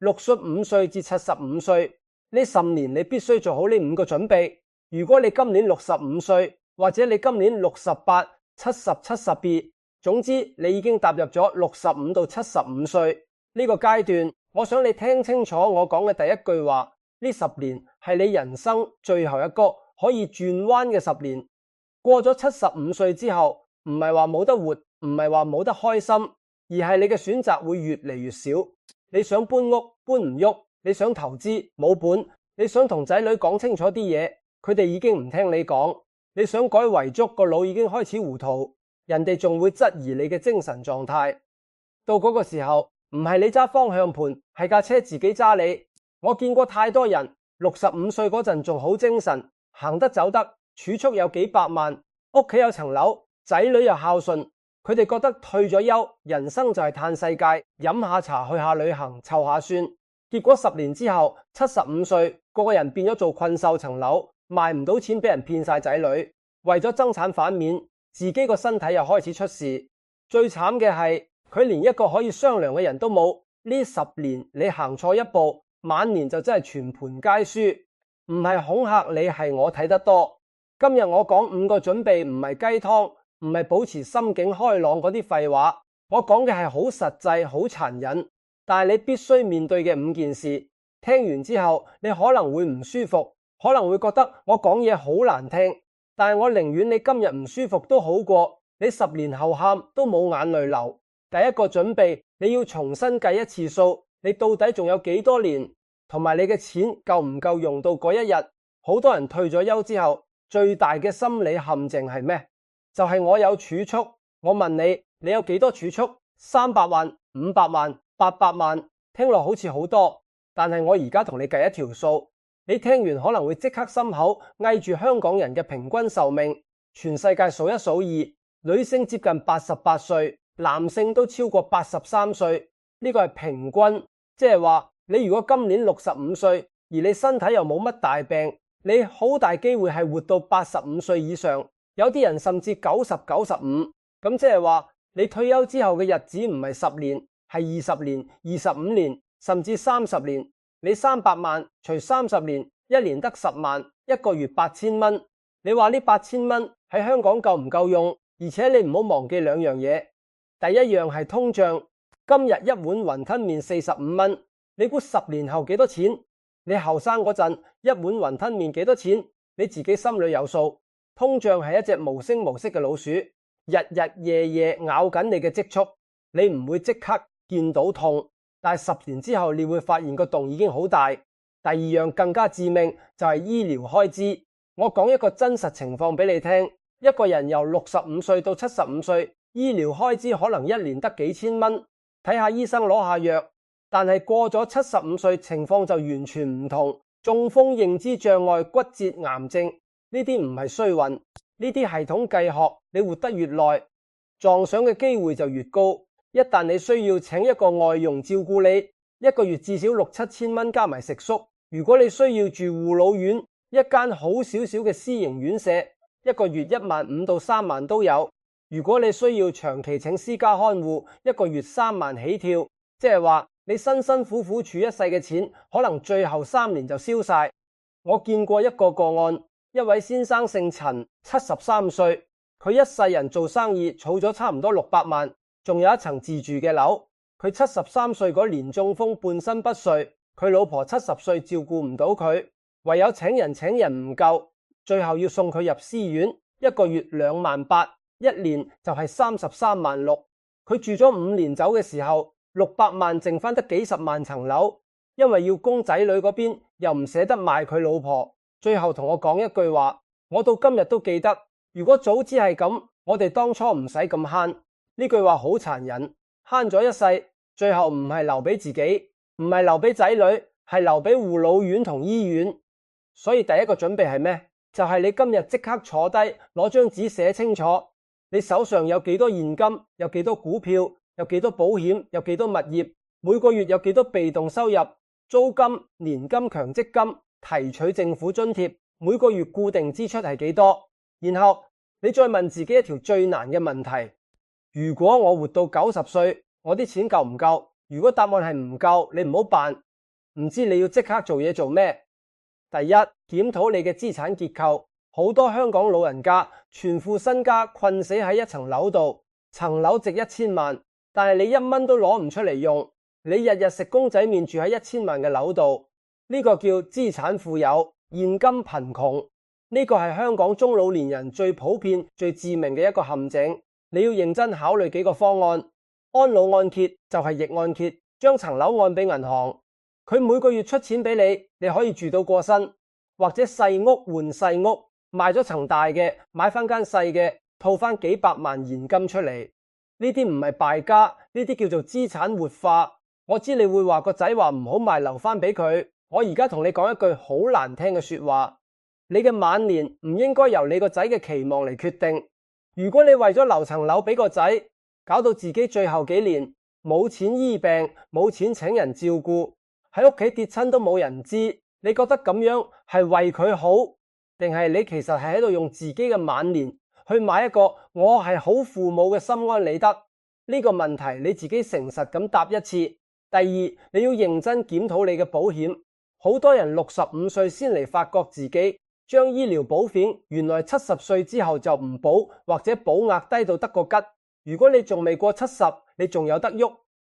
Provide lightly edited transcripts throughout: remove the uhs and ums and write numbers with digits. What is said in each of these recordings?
65歲至75歲呢10年，你必須做好呢5個準備。如果你今年65歲，或者你今年68、70、72，總之你已經踏入咗65到75歲呢個階段，我想你聽清楚我講嘅第一句話，呢10年係你人生最後一個可以轉彎嘅10年。過咗75歲之後，唔係話冇得活，唔係話冇得開心，而係你嘅選擇會越嚟越少。你想搬屋搬唔喐，你想投資冇本，你想同仔女講清楚啲嘢，佢哋已經唔聽你講，你想改遺囑，個腦已經開始糊塗，人哋仲會質疑你嘅精神狀態。到嗰個時候，唔係你揸方向盤，係架車自己揸你。我見過太多人65歲嗰陣仲好精神，行得走得，儲蓄有幾百萬，屋企有層樓，仔女又孝順，佢哋覺得退咗休，人生就係嘆世界，飲下茶，去下旅行，湊下孫。結果10年之後，75歲，個人變咗做困獸層樓，賣唔到錢，俾人騙晒仔女，為咗增產反面，自己個身體又開始出事。最慘嘅係，佢連一個可以商量嘅人都冇。呢10年你行錯一步，晚年就真係全盤皆輸。唔係恐嚇你，係我睇得多。今日我講5個準備，唔係雞湯，唔係保持心境開朗嗰啲廢話。我講嘅係好實際、好殘忍，但係你必須面對嘅5件事。聽完之後，你可能會唔舒服，可能會覺得我講嘢好難聽，但係我寧願你今日唔舒服都好過你10年後喊都冇眼淚流。第一個準備，你要重新計一次數，你到底仲有幾多年，同埋你嘅錢夠唔夠用到嗰一日。好多人退咗休之後，最大嘅心理陷阱係咩？就係我有儲蓄。我問你，你有幾多儲蓄？300萬、500萬、800萬，聽落好似好多，但係我而家同你計一條數，你聽完可能會即刻心口翳住香港人嘅平均壽命，全世界數一數二，女性接近88歲，男性都超過83歲，呢個係平均，即係話你如果今年65歲，而你身體又冇乜大病，你好大機會係活到85歲以上，有啲人甚至90、95，咁即係話你退休之後嘅日子唔係10年，係20年、25年，甚至30年。你300萬除30年，一年得10萬，一個月8000蚊。你話呢8000蚊喺香港夠唔夠用？而且你唔好忘記2樣嘢，第一樣係通脹。今日一碗雲吞麵45蚊，你估10年後幾多錢？你後生嗰陣一碗雲吞麵幾多錢？你自己心裏有數。通脹係一隻無聲無息嘅老鼠，日日夜夜咬緊你嘅積蓄，你唔會即刻見到痛，但係10年之後你會發現個洞已經好大。第二樣更加致命就係醫療開支。我講一個真實情況俾你聽，一個人由65歲到75歲，醫療開支可能一年得幾千蚊，睇下醫生攞下藥。但係過咗75歲，情況就完全唔同。中風、認知障礙、骨折、癌症，呢啲唔係衰運，呢啲系統計學，你活得越耐，撞上嘅機會就越高。一旦你需要請一個外傭照顧你，一個月至少6、7千蚊加埋食宿。如果你需要住護老院，一間好少少嘅私營院舍，一個月15000到3萬都有。如果你需要長期請私家看護，一個月3萬起跳，即係話你辛辛苦苦儲一世嘅錢，可能最後3年就燒晒。我見過一個個案，一位先生姓陳，73歲，佢一世人做生意，儲咗差唔多600萬，仲有一層自住嘅樓。佢73歲嗰年中風，半身不遂，佢老婆70歲照顧唔到佢，唯有請人唔夠，最後要送佢入私院，一個月28000，一年就係336000。佢住咗5年走嘅時候，600萬剩翻得幾十萬層樓，因為要供仔女嗰邊，又唔捨得賣佢老婆，最後同我講一句話，我到今日都記得，如果早知係咁，我哋當初唔使咁慳。呢句話好殘忍，慳咗一世，最後唔係留俾自己，唔係留俾仔女，係留俾護老院同醫院。所以第一個準備係咩？就係你今日即刻坐低，攞張紙寫清楚，你手上有幾多現金，有幾多股票，有幾多保險，有幾多物業，每個月有幾多被動收入，租金、年金、強積金，提取政府津貼，每個月固定支出係幾多？然後你再問自己一條最難嘅問題，如果我活到90歲，我啲錢夠唔夠？如果答案係唔夠，你唔好扮，唔知你要即刻做嘢做咩？第一，檢討你嘅資產結構。好多香港老人家全副身家困死喺一層樓度，層樓值1000萬，但係你1蚊都攞唔出嚟用，你日日食公仔麵住喺1000萬嘅樓度，呢個叫資產富有，現金貧窮。呢個係香港中老年人最普遍、最致命嘅一個陷阱。你要認真考慮幾個方案。安老按揭就係逆按揭，將層樓按俾銀行，佢每個月出錢俾你，你可以住到過身，或者細屋換細屋。賣咗層大嘅，買翻間細嘅，套翻幾百萬現金出嚟。呢啲唔係敗家，呢啲叫做資產活化。我知你會話個仔話唔好賣，留翻俾佢。我而家同你講一句好難聽嘅說話，你嘅晚年唔應該由你個仔嘅期望嚟決定。如果你為咗留層樓俾個仔，搞到自己最後幾年冇錢醫病，冇錢請人照顧，喺屋企跌親都冇人知，你覺得咁樣係為佢好？定係你其實係喺度用自己嘅晚年去買一個我係好父母嘅心安理得？呢個問題你自己誠實咁答一次。第二，你要認真檢討你嘅保險。好多人65歲先嚟發覺自己將醫療保險原來70歲之後就唔保，或者保額低到得個吉。如果你仲未過70，你仲有得喐。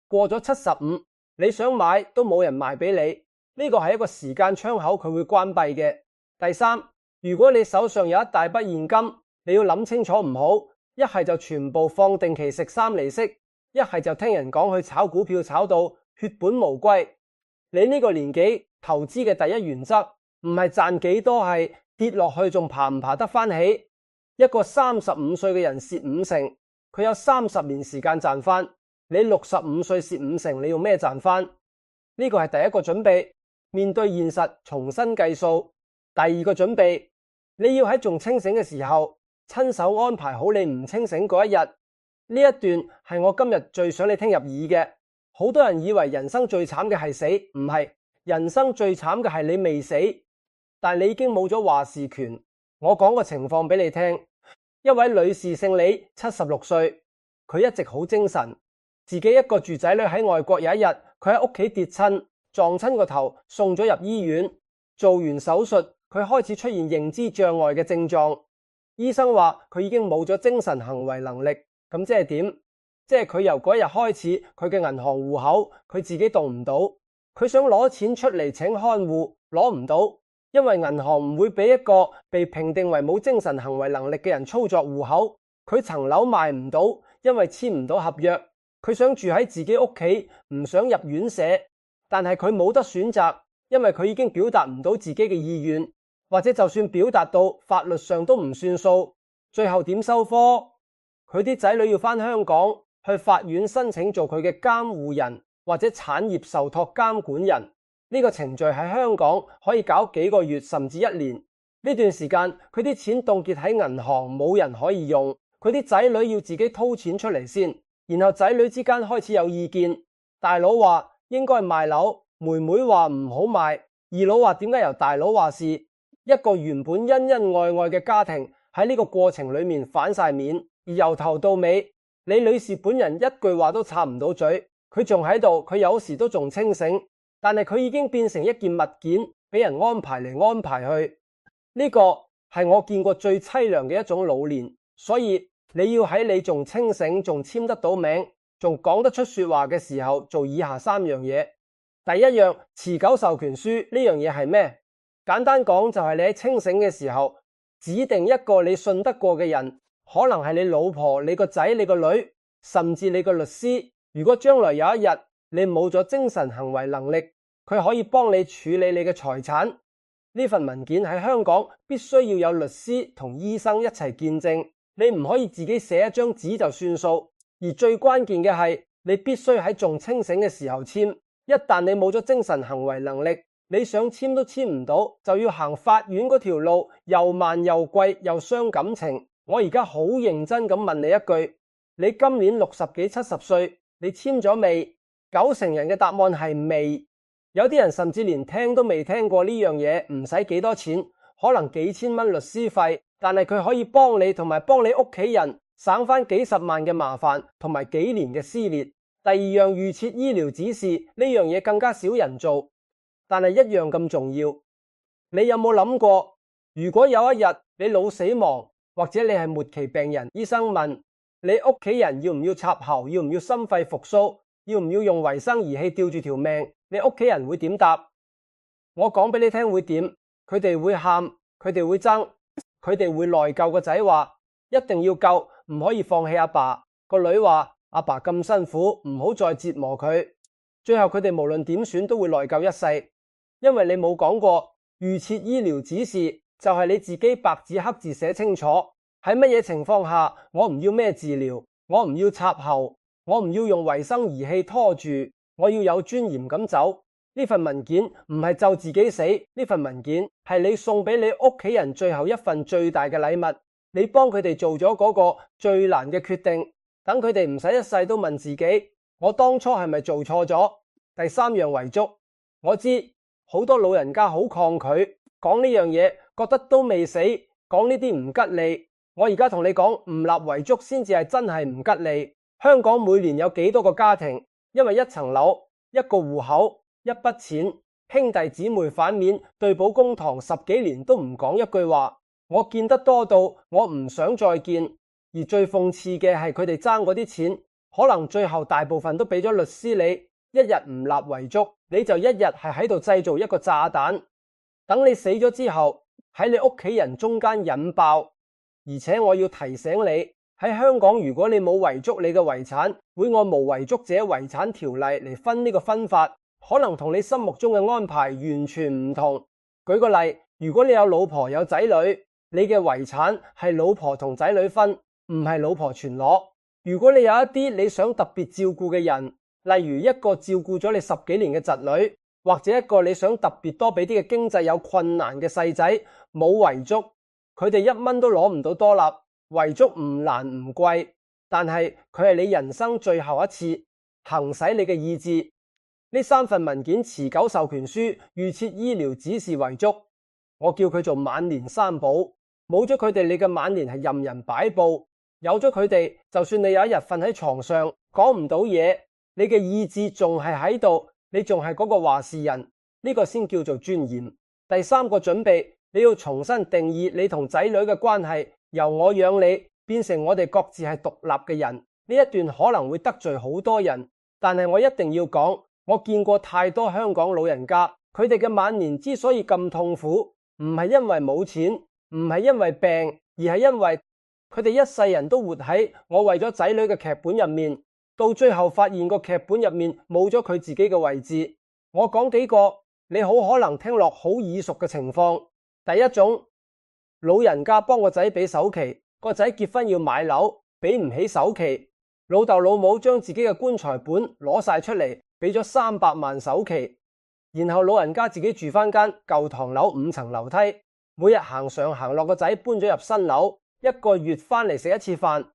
過咗75，你想買都冇人賣俾你。呢個係一個時間窗口，佢會關閉嘅。第三，如果你手上有一大筆現金，你要諗清楚唔好，一係就全部放定期食3厘息，一係就聽人講去炒股票炒到血本無歸。你呢個年紀投資嘅第一原則唔係賺幾多，係跌落去仲爬唔爬得翻起。一個35歲嘅人蝕50%，佢有30年時間賺翻。你65歲蝕50%，你用咩賺翻？呢個係第一個準備，面對現實重新計數。第二個準備，你要喺仲清醒嘅時候親手安排好你唔清醒嗰一日。呢一段係我今日最想你聽入耳嘅。好多人以為人生最慘嘅係死，唔係，人生最慘嘅係你未死，但你已經冇咗話事權。我講個情況俾你聽。一位女士姓李，76歲，佢一直好精神。自己一個住仔女喺外國，有一日佢喺屋企跌親，撞親個頭，送咗入醫院，做完手術，佢開始出現認知障礙嘅症狀。醫生話佢已經冇咗精神行為能力。咁即係點？即係佢由嗰日開始，佢嘅銀行戶口佢自己動唔到，佢想攞錢出嚟請看護，攞唔到，因為銀行唔會俾一個被評定為冇精神行為能力嘅人操作戶口。佢層樓賣唔到，因為簽唔到合約。佢想住喺自己屋企，唔想入院舍，但係佢冇得選擇，因為佢已經表達唔到自己嘅意願，或者就算表達到，法律上都唔算數。最後點收科？佢啲仔女要返香港去法院申請做佢嘅監護人或者產業受託監管人。呢個程序喺香港可以搞幾個月甚至1年。呢段時間佢啲錢凍結喺銀行，冇人可以用。佢啲仔女要自己掏錢出嚟先，然後仔女之間開始有意見。大佬話應該賣樓，妹妹話唔好賣，二佬話點解由大佬話事？一個原本恩恩愛愛嘅家庭喺呢個過程裏面反晒面。而由頭到尾，李女士本人一句話都插唔到嘴，佢仲喺度，佢有時都仲清醒，但係佢已經變成一件物件，俾人安排嚟安排去。呢個係我見過最淒涼嘅一種老年。所以你要喺你仲清醒、仲簽得到名、仲講得出說話嘅時候，做以下3樣嘢。第一樣，持久授權書。呢樣嘢係咩？簡單講就係你喺清醒嘅時候，指定一個你信得過嘅人。可能係你老婆、你個仔、你個女，甚至你個律師。如果將來有一日你冇咗精神行為能力，佢可以幫你處理你嘅財產。呢份文件喺香港必須要有律師同醫生一齊見證，你唔可以自己寫一張紙就算數。而最關鍵嘅係，你必須喺仲清醒嘅時候簽。一旦你冇咗精神行為能力，你想簽都簽唔到，就要行法院嗰條路，又慢又貴又傷感情。我而家好認真咁問你一句，你今年60幾70歲，你簽咗未？90%人嘅答案係未。有啲人甚至連聽都未聽過呢樣嘢，唔使幾多錢，可能幾千蚊律師費，但係佢可以幫你同埋幫你屋企人省翻幾十萬嘅麻煩同埋幾年嘅撕裂。第二樣，預設醫療指示，呢樣嘢更加少人做。但係一樣咁重要。你有冇諗過，如果有一日你腦死亡，或者你係末期病人，醫生問你屋企人要唔要插喉，要唔要心肺復甦，要唔要用維生儀器吊住條命，你屋企人會點答？我講俾你聽會點，佢哋會喊，佢哋會爭，佢哋會內疚。個仔話一定要救，唔可以放棄阿爸。個女話阿爸咁辛苦，唔好再折磨佢。最後佢哋無論點選都會內疚一世，因為你冇講過預設醫療指示就係你自己白紙黑字寫清楚，喺乜嘢情況下我唔要咩治療，我唔要插喉，我唔要用維生儀器拖住，我要有尊嚴咁走。呢份文件唔係就自己死，呢份文件係你送俾你屋企人最後一份最大嘅禮物，你幫佢哋做咗嗰個最難嘅決定，等佢哋唔使一世都問自己我當初係咪做錯咗。第3樣遺囑，我知好多老人家好抗拒講呢樣嘢，覺得都未死，講呢啲唔吉利。我而家同你講，唔立遺囑先至係真係唔吉利。香港每年有幾多個家庭因為一層樓、一個戶口、一筆錢，兄弟姊妹反面對簿公堂10幾年都唔講一句話。我見得多到我唔想再見。而最諷刺嘅係佢哋爭嗰啲錢，可能最後大部分都俾咗律師你。一日唔立遺囑，你就一日係喺度製造一個炸彈，等你死咗之後喺你屋企人中間引爆。而且我要提醒你，喺香港如果你冇遺囑，你嘅遺產會按無遺囑者遺產條例嚟分。呢個分法可能同你心目中嘅安排完全唔同。舉個例，如果你有老婆有仔女，你嘅遺產係老婆同仔女分，唔係老婆全攞。如果你有一啲你想特別照顧嘅人，例如一個照顧咗你10幾年嘅侄女，或者一個你想特別多俾啲嘅經濟有困難嘅細仔，冇遺囑，佢哋1蚊都攞唔到多粒。遺囑唔難唔貴，但係佢係你人生最後一次行使你嘅意志。呢3份文件：持久授權書、預設醫療指示、遺囑，我叫佢做晚年3寶。冇咗佢哋，你嘅晚年係任人擺布；有咗佢哋，就算你有一日瞓喺床上講唔到嘢，你嘅意志仲係喺度，你仲係嗰個話事人，呢個先叫做尊嚴。第3個準備，你要重新定義你同仔女嘅關係，由我養你變成我哋各自係獨立嘅人。呢一段可能會得罪好多人，但係我一定要講，我見過太多香港老人家，佢哋嘅晚年之所以咁痛苦，唔係因為冇錢，唔係因為病，而係因為佢哋一世人都活喺我為咗仔女嘅劇本入面。到最後發現個劇本入面冇咗佢自己嘅位置。我講幾個你好可能聽落好耳熟嘅情況。第一種，老人家幫個仔俾首期，個仔結婚要買樓，俾唔起首期，老豆老母將自己嘅棺材本攞晒出嚟，俾咗300萬首期，然後老人家自己住翻間舊唐樓5層樓梯，每日行上行落，個仔搬咗入新樓，1個月翻嚟食一次飯，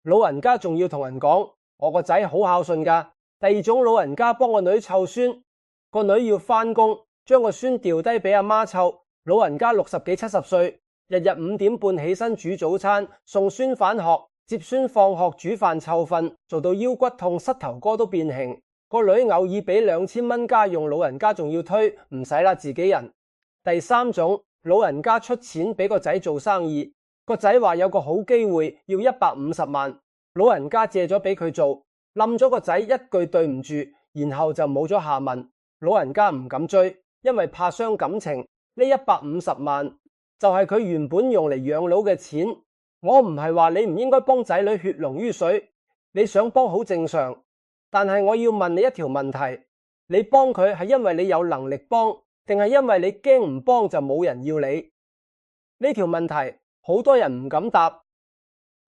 老人家仲要同人講我個仔好孝順噶。第2種，老人家幫個女湊孫，個女要翻工，將個孫掉低俾阿媽湊。老人家60幾70歲，日日5點半起身煮早餐，送孫返學，接孫放學，煮飯湊瞓，做到腰骨痛，膝頭哥都變形。個女偶爾俾2000蚊家用，老人家仲要推，唔使啦，自己人。第3種，老人家出錢俾個仔做生意，個仔話有個好機會要150萬。老人家借咗俾佢做，冧咗個仔一句對唔住，然後就冇咗下文。老人家唔敢追，因為怕傷感情。呢150萬就係佢原本用嚟養老嘅錢。我唔係話你唔應該幫仔女血濃於水，你想幫好正常，但係我要問你一條問題，你幫佢係因為你有能力幫，定係因為你驚唔幫就冇人要你？呢條問題好多人唔敢答。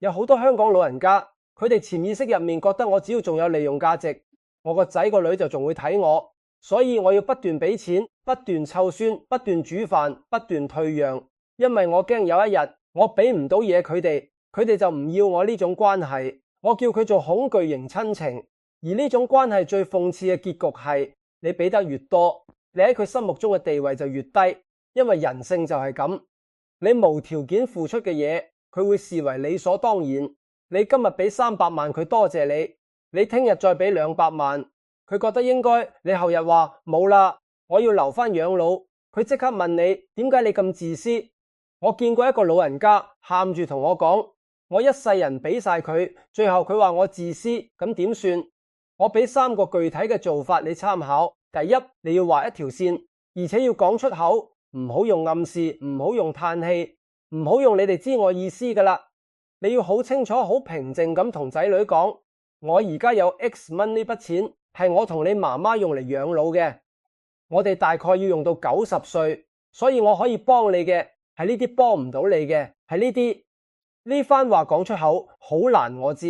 有好多香港老人家，佢哋潛意識入面覺得我只要仲有利用價值，我個仔個女就仲會睇我，所以我要不斷俾錢，不斷湊孫，不斷煮飯，不斷退讓，因為我驚有一日我俾唔到嘢佢哋就唔要我呢種關係。我叫佢做恐懼型親情。而呢種關係最諷刺嘅結局係，你俾得越多，你喺佢心目中嘅地位就越低，因為人性就係咁，你無條件付出嘅嘢，佢會視為理所當然。你今日俾300萬，佢多謝你，你聽日再俾200萬，佢覺得應該，你後日話冇啦，我要留返養老，佢即刻問你點解你咁自私？我見過一個老人家喊住同我講，我一世人俾晒佢，最後佢話我自私，咁點算？我俾3個具體嘅做法你參考。第一，你要畫一條線，而且要講出口，唔好用暗示，唔好用嘆氣，唔好用你哋知我意思噶啦。你要好清楚、好平靜咁同仔女講，我而家有 X 蚊呢筆錢，係我同你媽媽用嚟養老嘅，我哋大概要用到90歲，所以我可以幫你嘅係呢啲，幫唔到你嘅係呢啲。呢番話講出口好難，我知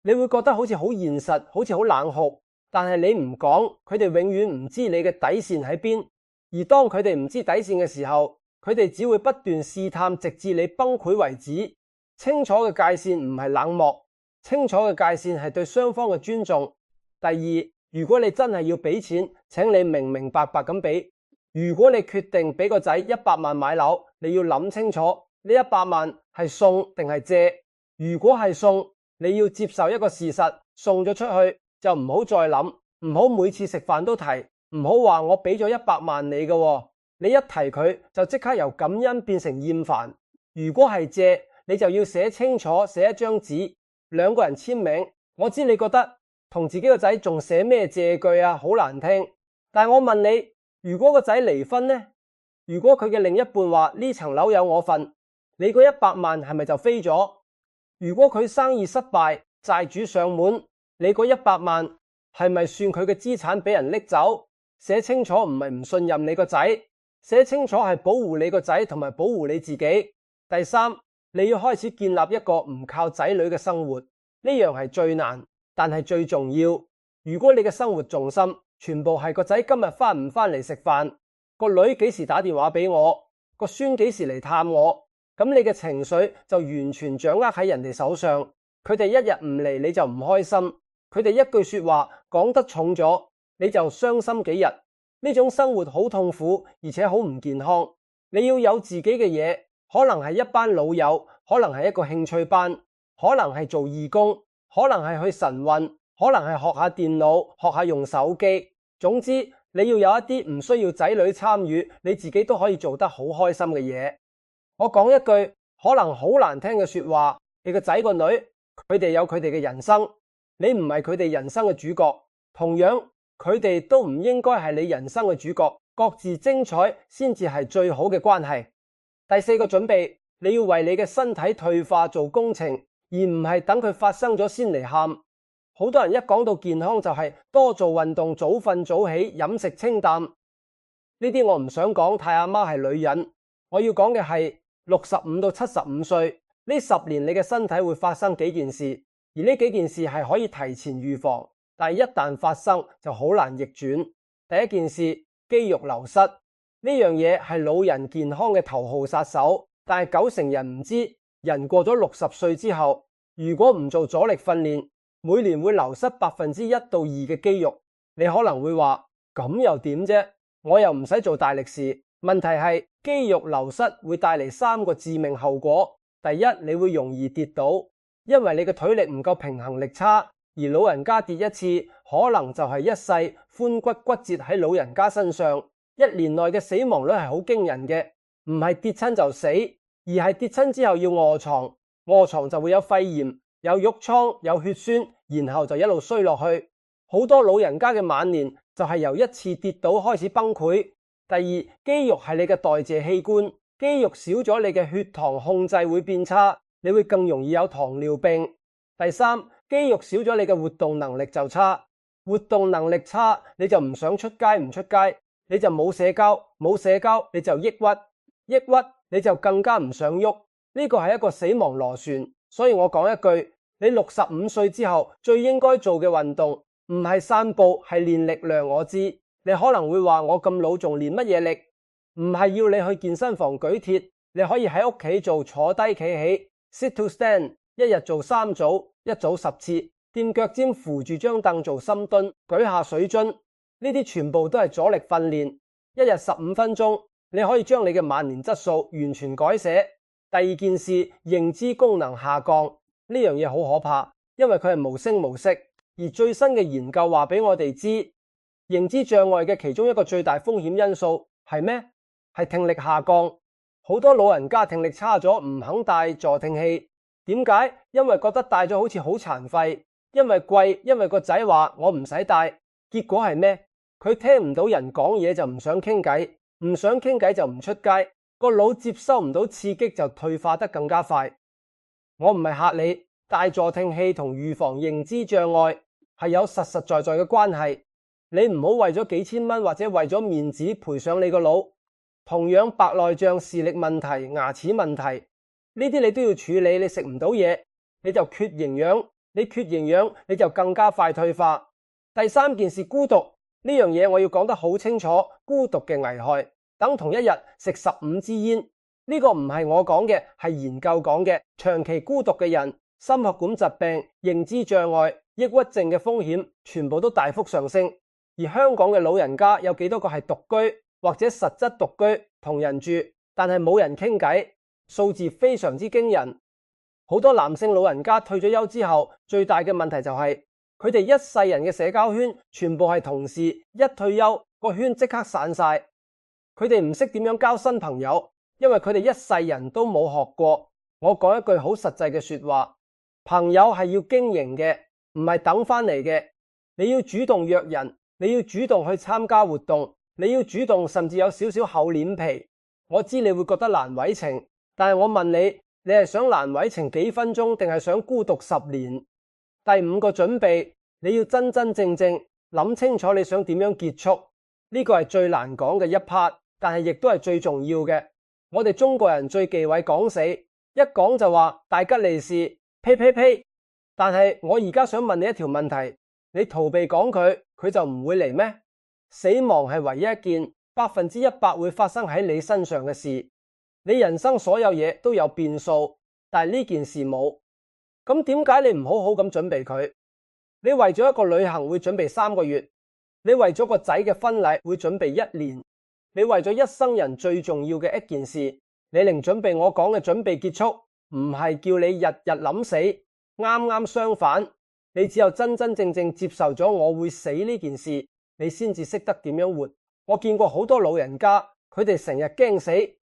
你會覺得好似好現實，好似好冷酷，但係你唔講，佢哋永遠唔知你嘅底線喺邊。而當佢哋唔知底線嘅時候，佢哋只會不斷試探，直至你崩潰為止。清楚嘅界線唔係冷漠，清楚嘅界線係對雙方嘅尊重。第二，如果你真係要俾錢，請你明明白白咁俾。如果你決定俾個仔100萬買樓，你要諗清楚呢100萬係送定係借。如果係送，你要接受一個事實，送咗出去就唔好再諗，唔好每次食飯都提，唔好話我俾咗100萬你嘅，你一提佢就即刻由感恩變成厭煩。如果係借，你就要寫清楚，寫一張紙，2個人簽名。我知你覺得同自己個仔仲寫咩借據啊，好難聽。但係我問你，如果個仔離婚呢？如果佢嘅另一半話呢層樓有我份，你嗰100萬係咪就飛咗？如果佢生意失敗，債主上門，你嗰100萬係咪算佢嘅資產俾人拎走？寫清楚唔係唔信任你個仔，寫清楚係保護你個仔同埋保護你自己。第三，你要開始建立一個唔靠仔女嘅生活，呢樣係最難，但係最重要。如果你嘅生活重心全部係個仔今日返唔返嚟食飯，個女幾時打電話俾我，個孫幾時嚟探我，咁你嘅情緒就完全掌握喺人哋手上。佢哋一日唔嚟你就唔開心，佢哋一句說話講得重咗你就傷心幾日。呢種生活好痛苦，而且好唔健康。你要有自己嘅嘢。可能係一班老友，可能係一個興趣班，可能係做義工，可能係去晨運，可能係學下電腦，學下用手機。總之，你要有一啲唔需要仔女參與，你自己都可以做得好開心嘅嘢。我講一句可能好難聽嘅說話，你個仔個女，佢哋有佢哋嘅人生，你唔係佢哋人生嘅主角，同樣佢哋都唔應該係你人生嘅主角，各自精彩先至係最好嘅關係。第4個準備，你要為你嘅身體退化做工程，而唔係等佢發生咗先嚟喊。好多人一講到健康就係多做運動、早瞓早起、飲食清淡。呢啲我唔想講，太阿媽係女人。我要講嘅係65到75歲呢10年，你嘅身體會發生幾件事，而呢幾件事係可以提前預防，但係一旦發生就好難逆轉。第一件事，肌肉流失。呢樣嘢係老人健康嘅頭號殺手，但係90%人唔知，人過咗60歲之後，如果唔做阻力訓練，每年會流失1%到2%嘅肌肉。你可能會話咁又點啫？我又唔使做大力士。問題係肌肉流失會帶嚟3個致命後果。第一，你會容易跌倒，因為你嘅腿力唔夠，平衡力差，而老人家跌一次可能就係一世髖骨骨折喺老人家身上。1年內嘅死亡率係好驚人嘅，唔係跌親就死，而係跌親之後要臥床，臥床就會有肺炎、有褥瘡、有血栓，然後就一路衰落去。好多老人家嘅晚年就係由一次跌倒開始崩潰。第二，肌肉係你嘅代謝器官，肌肉少咗，你嘅血糖控制會變差，你會更容易有糖尿病。第三，肌肉少咗，你嘅活動能力就差，活動能力差你就唔想出街，唔出街你就冇社交，冇社交你就抑鬱，抑鬱你就更加唔想喐。呢個係一個死亡螺旋。所以我講一句，你65歲之後最應該做嘅運動唔係散步，係練力量。我知你可能會話我咁老仲練乜嘢力？唔係要你去健身房舉鐵，你可以喺屋企做坐低企起 sit to stand， 一日做3組，一組10次，墊腳尖扶住張凳做深蹲，舉下水樽。呢啲全部都係阻力訓練，一日15分鐘，你可以將你嘅晚年質素完全改寫。第二件事，認知功能下降，呢樣嘢好可怕，因為佢係無聲無息。而最新嘅研究話俾我哋知，認知障礙嘅其中一個最大風險因素係咩？係聽力下降。好多老人家聽力差咗，唔肯戴助聽器。點解？因為覺得戴咗好似好殘廢，因為貴，因為個仔話我唔使戴。結果係咩？佢聽唔到人講嘢就唔想傾偈，唔想傾偈就唔出街，個腦接收唔到刺激就退化得更加快。我唔係嚇你，戴助聽器同預防認知障礙係有實實在在嘅關係。你唔好為咗幾千蚊或者為咗面子賠上你個腦。同樣白內障、視力問題、牙齒問題，呢啲你都要處理。你食唔到嘢，你就缺營養，你缺營養你就更加快退化。第三件事，孤獨呢樣嘢我要講得好清楚，孤獨嘅危害等同一日食15支煙。呢個唔係我講嘅，係研究講嘅。長期孤獨嘅人，心血管疾病、認知障礙、抑鬱症嘅風險全部都大幅上升。而香港嘅老人家有幾多個係獨居或者實質獨居同人住，但係冇人傾偈，數字非常之驚人。好多男性老人家退咗休之後，最大嘅問題就係佢哋一世人嘅社交圈全部係同事，一退休個圈即刻散晒。佢哋唔識點樣交新朋友，因為佢哋一世人都冇學過。我講一句好實際嘅說話，朋友係要經營嘅，唔係等翻嚟嘅。你要主動約人，你要主動去參加活動，你要主動，甚至有少少厚臉皮。我知你會覺得難為情，但係我問你，你係想難為情幾分鐘，定係想孤獨10年？第5個準備，你要真真正正諗清楚你想點樣結束。呢個係最難講嘅一 part， 但係亦都係最重要嘅。我哋中國人最忌諱講死，一講就話大吉利是，呸呸呸。但係我而家想問你一條問題，你逃避講佢，佢就唔會嚟咩？死亡係唯一一件100%會發生喺你身上嘅事。你人生所有嘢都有變數，但係呢件事冇。咁點解你唔好好咁準備佢？你為咗一個旅行會準備3個月，你為咗個仔嘅婚禮會準備1年，你為咗一生人最重要嘅一件事，你連準備我講嘅準備結束，唔係叫你日日諗死，啱啱相反，你只有真真正正接受咗我會死呢件事，你先至識得點樣活。我見過好多老人家，佢哋成日驚死，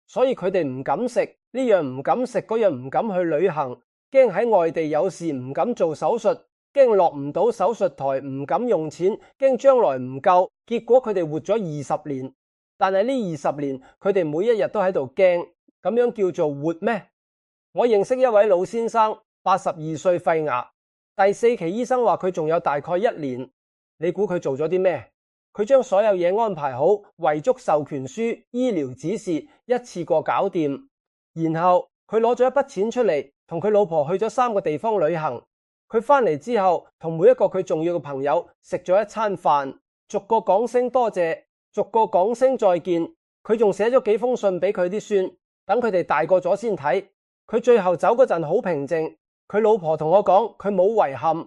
所以佢哋唔敢食呢樣，唔敢食嗰樣，唔敢去旅行，驚喺外地有事唔敢做手術，驚落唔到手術台，唔敢用錢，驚將來唔夠。結果佢哋活咗20年，但係呢20年佢哋每一日都喺度驚，咁樣叫做活咩？我認識一位老先生，82歲肺癌，第4期醫生話佢仲有大概1年。你估佢做咗啲咩？佢將所有嘢安排好，遺囑授權書、醫療指示一次過搞掂，然後佢攞咗一筆錢出嚟，同佢老婆去咗3個地方旅行。佢翻嚟之後，同每一個佢重要嘅朋友食咗一餐飯，逐個講聲多謝，逐個講聲再見。佢仲寫咗幾封信俾佢啲孫，等佢哋大個咗先睇。佢最後走嗰陣好平靜，佢老婆同我講佢冇遺憾。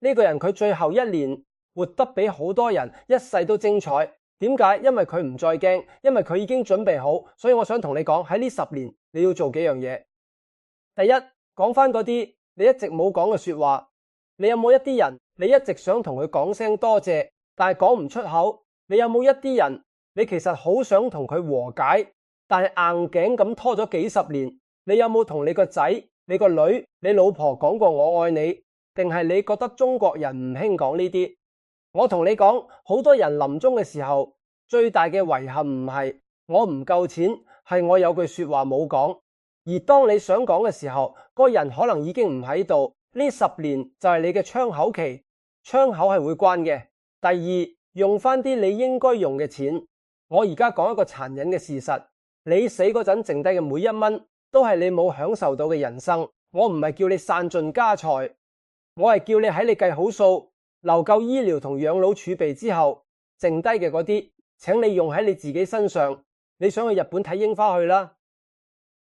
呢個人佢最後1年活得比好多人一世都精彩。點解？因為佢唔再驚，因為佢已經準備好。所以我想同你講，喺呢10年你要做幾樣嘢。第一，講翻嗰啲你一直冇講嘅說話。你有冇一啲人你一直想同佢講聲多謝，但係講唔出口？你有冇一啲人你其實好想同佢和解，但係硬頸咁拖咗幾十年？你有冇同你個仔、你個女、你老婆講過我愛你？定係你覺得中國人唔興講呢啲？我同你講，好多人臨終嘅時候最大嘅遺憾唔係我唔夠錢，係我有句說話冇講。而當你想講嘅時候，嗰個人可能已經唔喺度。呢10年就係你嘅窗口期，窗口係會關嘅。第二，用翻啲你應該用嘅錢。我而家講一個殘忍嘅事實，你死嗰陣剩低嘅每1蚊都係你冇享受到嘅人生。我唔係叫你散盡家財，我係叫你喺你計好數，留夠醫療同養老儲備之後，剩低嘅嗰啲，請你用喺你自己身上。你想去日本睇櫻花去啦，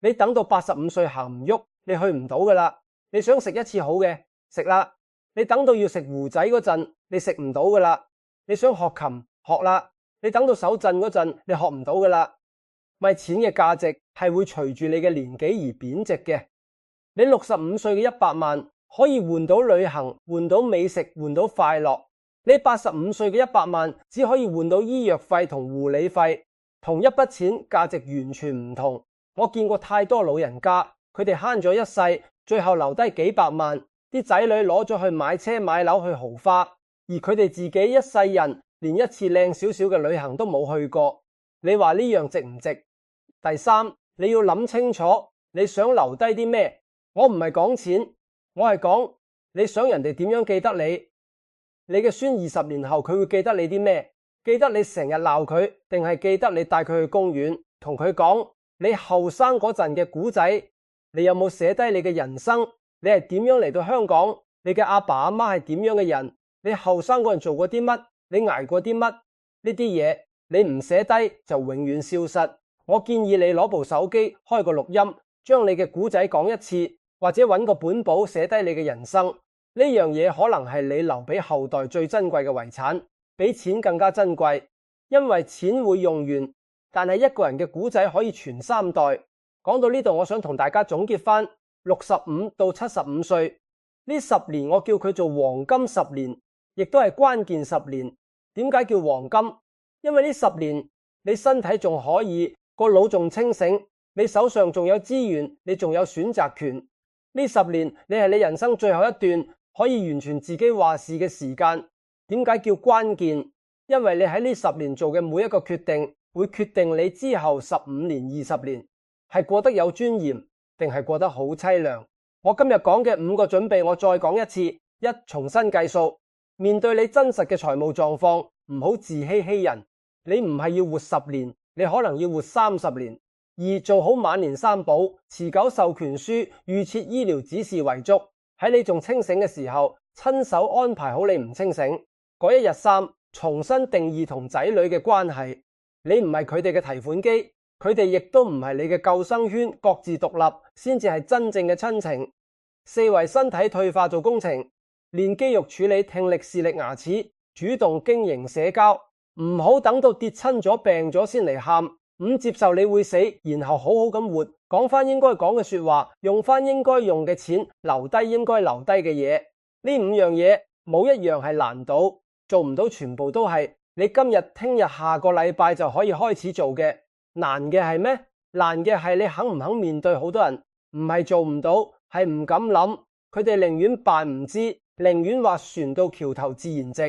你等到85歲行唔喐，你去唔到噶啦。你想食一次好嘅，食啦。你等到要食糊仔嗰陣，你食唔到噶啦。你想學琴，學啦。你等到手震嗰陣，你學唔到噶啦。咪錢嘅價值係會隨住你嘅年紀而貶值嘅。你65歲嘅100萬可以換到旅行，換到美食，換到快樂。你85歲嘅100萬只可以換到醫藥費同護理費，同一筆錢價值完全唔同。我見過太多老人家，佢哋慳咗一世，最後留低幾百萬，啲仔女攞咗去買車買樓去豪花，而佢哋自己一世人連一次靚少少嘅旅行都冇去過。你話呢樣值唔值？第三，你要諗清楚你想留低啲咩。我唔係講錢，我係講你想人哋點樣記得你。你嘅孫20年後佢會記得你啲咩？記得你成日鬧佢，定係記得你帶佢去公園，同佢講你後生嗰陣嘅古仔？你有冇寫低你嘅人生？你係點樣嚟到香港？你嘅阿爸阿媽係點樣嘅人？你後生嗰陣做過啲乜？你捱過啲乜？呢啲嘢你唔寫低就永遠消失。我建議你攞部手機開個錄音，將你嘅古仔講一次，或者揾個本簿寫低你嘅人生。呢樣嘢可能係你留俾後代最珍貴嘅遺產，比錢更加珍貴。因為錢會用完，但係一個人嘅古仔可以傳3代。講到呢度，我想同大家總結翻65到75歲呢10年，我叫佢做黃金10年，亦都係關鍵10年。點解叫黃金？因為呢10年你身體仲可以，個腦仲清醒，你手上仲有資源，你仲有選擇權。呢10年你係你人生最後一段可以完全自己話事嘅時間。點解叫關鍵？因為你喺呢10年做嘅每一個決定，會決定你之後15年、20年係過得有尊嚴，定係過得好淒涼。我今日講嘅5個準備，我再講一次：一、重新計數，面對你真實嘅財務狀況，唔好自欺欺人。你唔係要活10年，你可能要活30年。2、做好晚年3保，持久授權書、預設醫療指示遺囑，喺你仲清醒嘅時候，親手安排好你唔清醒嗰一日。3、重新定義同仔女嘅關係，你唔係佢哋嘅提款機，佢哋亦都唔係你嘅救生圈，各自獨立先至係真正嘅親情。4、為身體退化做工程，練肌肉處理聽力、視力、牙齒，主動經營社交，唔好等到跌親咗病咗先嚟喊。5、接受你會死，然後好好咁活，講翻應該講嘅說話，用翻應該用嘅錢，留低應該留低嘅嘢。呢5樣嘢冇一樣係難到，做唔到全部都係你今日、聽日、下個禮拜就可以開始做嘅。難嘅係咩？難嘅係你肯唔肯面對好多人，唔係做唔到，係唔敢諗。佢哋寧願扮唔知，寧願話船到橋頭自然直，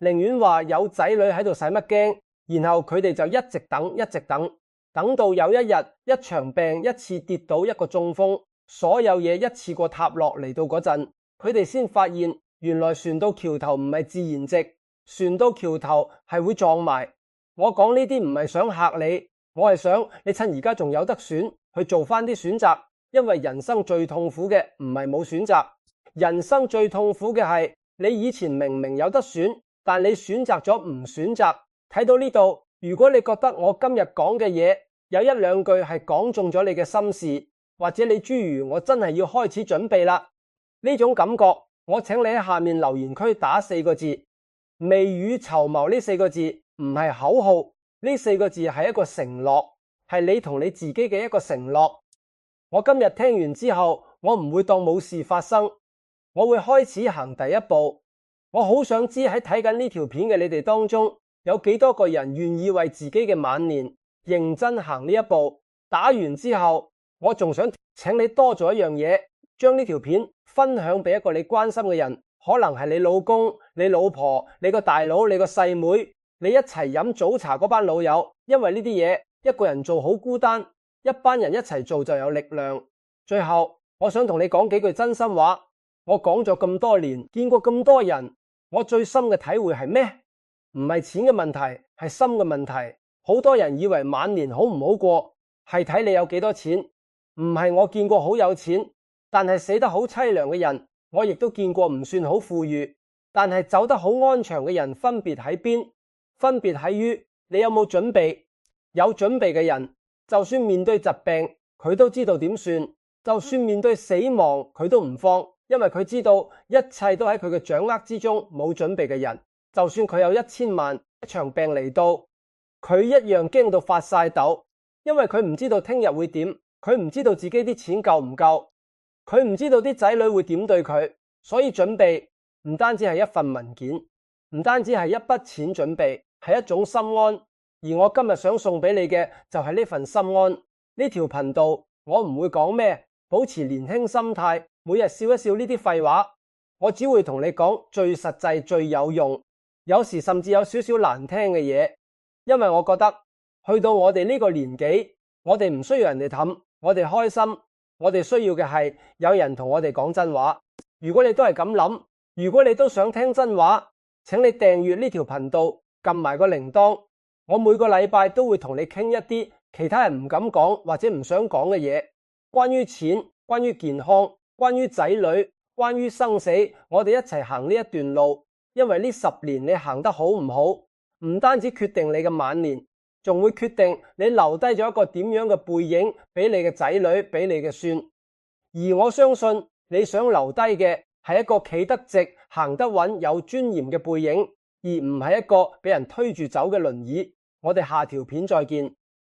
寧願話有仔女喺度使乜驚。然後佢哋就一直等，一直等，等到有一日一場病，一次跌倒，一個中風，所有嘢一次過塌落嚟到嗰陣，佢哋先發現原來船到橋頭唔係自然直，船到橋頭係會撞埋。我講呢啲唔係想嚇你，我係想你趁而家仲有得選去做翻啲選擇，因為人生最痛苦嘅唔係冇選擇，人生最痛苦嘅係你以前明明有得選，但你選擇咗唔選擇。睇到呢度，如果你覺得我今日講嘅嘢有1、2句係講中咗你嘅心事，或者你諸如我真係要開始準備啦呢種感覺，我請你喺下面留言區打4個字：未雨綢繆。呢4個字唔係口號，呢4個字係一個承諾，係你同你自己嘅一個承諾。我今日聽完之後，我唔會當冇事發生，我會開始行第一步。我好想知喺睇緊呢條片嘅你哋當中，有幾多個人願意為自己嘅晚年認真行呢一步？打完之後，我仲想請你多做一樣嘢，將呢條片分享俾一個你關心嘅人，可能係你老公、你老婆、你個大佬、你個細妹，你一齊飲早茶嗰班老友。因為呢啲嘢一個人做好孤單，一班人一齊做就有力量。最後，我想同你講幾句真心話。我講咗咁多年，見過咁多人，我最深嘅體會係咩？唔係錢嘅問題，係心嘅問題。好多人以為晚年好唔好過，係睇你有幾多錢。唔係我見過好有錢，但係死得好淒涼嘅人，我亦都見過唔算好富裕，但係走得好安詳嘅人。分別喺邊？分別喺於你有冇準備。有準備嘅人，就算面對疾病，佢都知道點算；就算面對死亡，佢都唔慌，因為佢知道一切都喺佢嘅掌握之中。冇準備嘅人，就算佢有1000萬，一場病嚟到，佢一樣驚到發晒抖，因為佢唔知道聽日會點，佢唔知道自己啲錢夠唔夠，佢唔知道啲仔女會點對佢。所以準備唔單止係一份文件，唔單止係一筆錢準備，係一種心安。而我今日想送俾你嘅就係呢份心安。呢條頻道我唔會講咩保持年輕心態，每日笑一笑呢啲廢話，我只會同你講最實際最有用，有時甚至有少少難聽嘅嘢。因為我覺得去到我哋呢個年紀，我哋唔需要人哋氹，我哋開心，我哋需要嘅係有人同我哋講真話。如果你都係咁諗，如果你都想聽真話，請你訂閱呢條頻道，撳埋個鈴鐺。我每個禮拜都會同你傾一啲其他人唔敢講或者唔想講嘅嘢，關於錢，關於健康，關於仔女，關於生死，我哋一齊行呢一段路。因為呢10年你行得好唔好，唔單止決定你嘅晚年，仲會決定你留低咗一個點樣嘅背影俾你嘅仔女，俾你嘅孫。而我相信你想留低嘅係一個企得直、行得穩、有尊嚴嘅背影，而唔係一個俾人推住走嘅輪椅。我哋下條片再見。